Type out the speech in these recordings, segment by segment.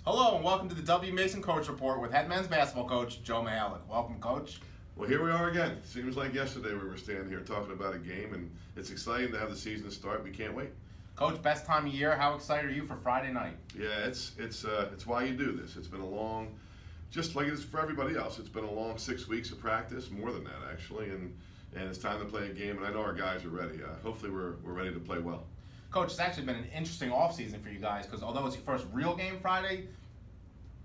Hello and welcome to the W. Mason Coach Report with head men's basketball coach Joe Mihalich. Welcome, Coach. Well, here we are again. Seems like yesterday we were standing here talking about a game, and it's exciting to have the season start. We can't wait. Coach, best time of year. How excited are you for Friday night? Yeah, it's why you do this. It's been a long, just like it is for everybody else. It's been a long 6 weeks of practice, more than that actually, and it's time to play a game. And I know our guys are ready. Hopefully, we're ready to play well. Coach, it's actually been an interesting offseason for you guys because although it's your first real game Friday,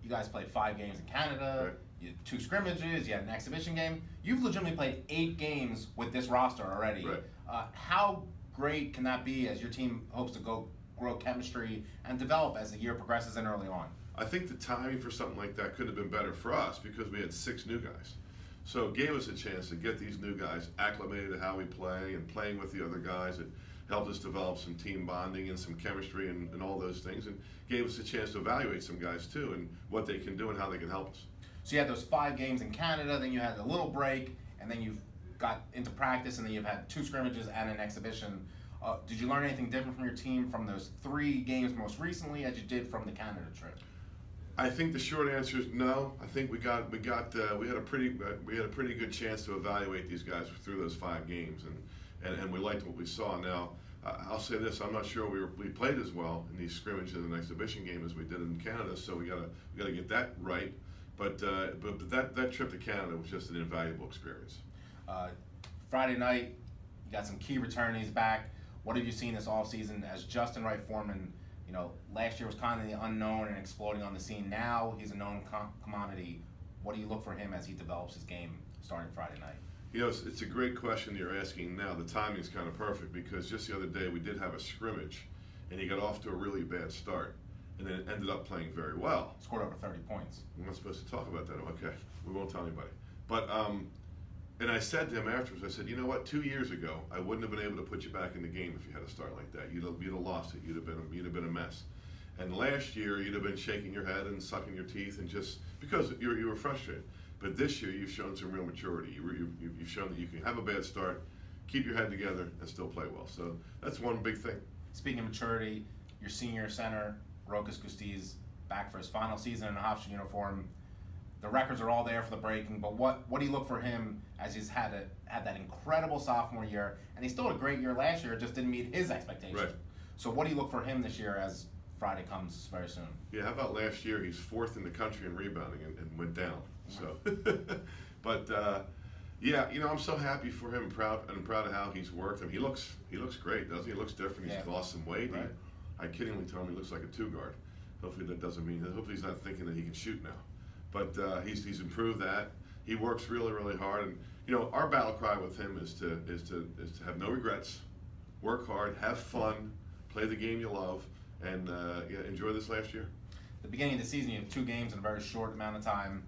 you guys played 5 games in Canada, Right. you had 2 scrimmages, you had an exhibition game. You've legitimately played 8 games with this roster already. Right. How great can that be as your team hopes to grow chemistry and develop as the year progresses and early on? I think the timing for something like that could have been better for us because we had 6 new guys. So it gave us a chance to get these new guys acclimated to how we play and playing with the other guys. It helped us develop some team bonding and some chemistry and all those things, and gave us a chance to evaluate some guys too and what they can do and how they can help us. So you had those 5 games in Canada, then you had a little break, and then you got into practice, and then you've had 2 scrimmages and an exhibition. Did you learn anything different from your team from those 3 games most recently as you did from the Canada trip? I think the short answer is no. I think we had a pretty good chance to evaluate these guys through those 5 games, and we liked what we saw. Now, I'll say this: I'm not sure we played as well in these scrimmages and exhibition game as we did in Canada. So we gotta get that right. But that trip to Canada was just an invaluable experience. Friday night, you got some key returnees back. What have you seen this offseason as Justin Wright Foreman? You know, last year was kind of the unknown and exploding on the scene. Now he's a known commodity. What do you look for him as he develops his game starting Friday night? You know, it's a great question you're asking now. The timing's kind of perfect because just the other day we did have a scrimmage, and he got off to a really bad start, and then ended up playing very well. Scored over 30 points. We're not supposed to talk about that. Okay, we won't tell anybody. But and I said to him afterwards, I said, you know what? 2 years ago, I wouldn't have been able to put you back in the game if you had a start like that. You'd have lost it. You'd have been a mess. And last year, you'd have been shaking your head and sucking your teeth and just because you were frustrated. But this year, you've shown some real maturity. You've shown that you can have a bad start, keep your head together, and still play well. So that's one big thing. Speaking of maturity, your senior center, Rokas Gustiz, back for his final season in a Hofstra uniform. The records are all there for the breaking, but what do you look for him as he's had that incredible sophomore year, and he still had a great year last year, just didn't meet his expectations. Right. So what do you look for him this year as Friday comes very soon? Yeah, how about last year? He's 4th in the country in rebounding and went down. So, but yeah, you know, I'm so happy for him and proud of how he's worked. I mean, he looks great, doesn't he? He looks different. He's lost some weight. Right. I kiddingly told him he looks like a 2 guard. Hopefully that doesn't mean. Hopefully he's not thinking that he can shoot now. But he's improved that. He works really, really hard, and you know, our battle cry with him is to have no regrets, work hard, have fun, play the game you love, and enjoy this last year. The beginning of the season, you have 2 games in a very short amount of time.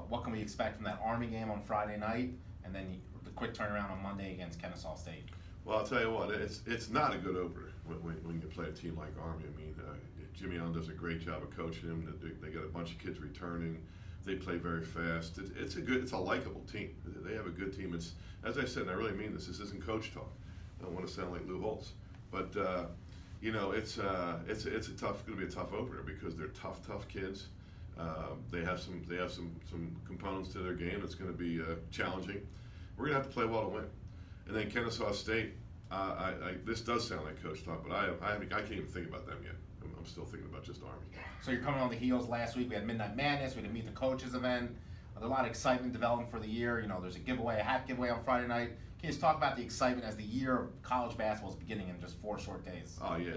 What can we expect from that Army game on Friday night, and then the quick turnaround on Monday against Kennesaw State? Well, I'll tell you what, it's not a good opener when you play a team like Army. I mean, Jimmy Allen does a great job of coaching them. They got a bunch of kids returning. They play very fast. It's a likable team. They have a good team. It's, as I said, and I really mean this. This isn't coach talk. I don't want to sound like Lou Holtz, but you know, it's going to be a tough opener because they're tough kids. They have some components to their game that's going to be challenging. We're going to have to play well to win. And then Kennesaw State. This does sound like coach talk, but I can't even think about them yet. I'm still thinking about just Army. So you're coming on the heels last week. We had Midnight Madness. We had a Meet the Coaches event. There's a lot of excitement developing for the year. You know, there's a hat giveaway on Friday night. Can you just talk about the excitement as the year of college basketball is beginning in just 4 short days? Oh yeah,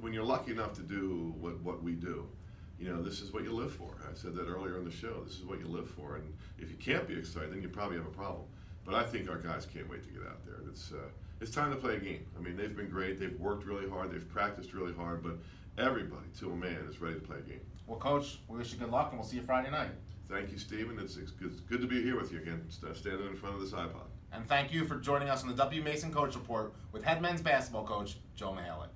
when you're lucky enough to do what we do, you know, this is what you live for. I said that earlier in the show. This is what you live for, and if you can't be excited, then you probably have a problem. But I think our guys can't wait to get out there. It's time to play a game. I mean, they've been great. They've worked really hard. They've practiced really hard. But everybody, to a man, is ready to play a game. Well, Coach, we wish you good luck, and we'll see you Friday night. Thank you, Stephen. It's good to be here with you again, standing in front of this iPod. And thank you for joining us on the W. Mason Coach Report with head men's basketball coach Joe Mihalich.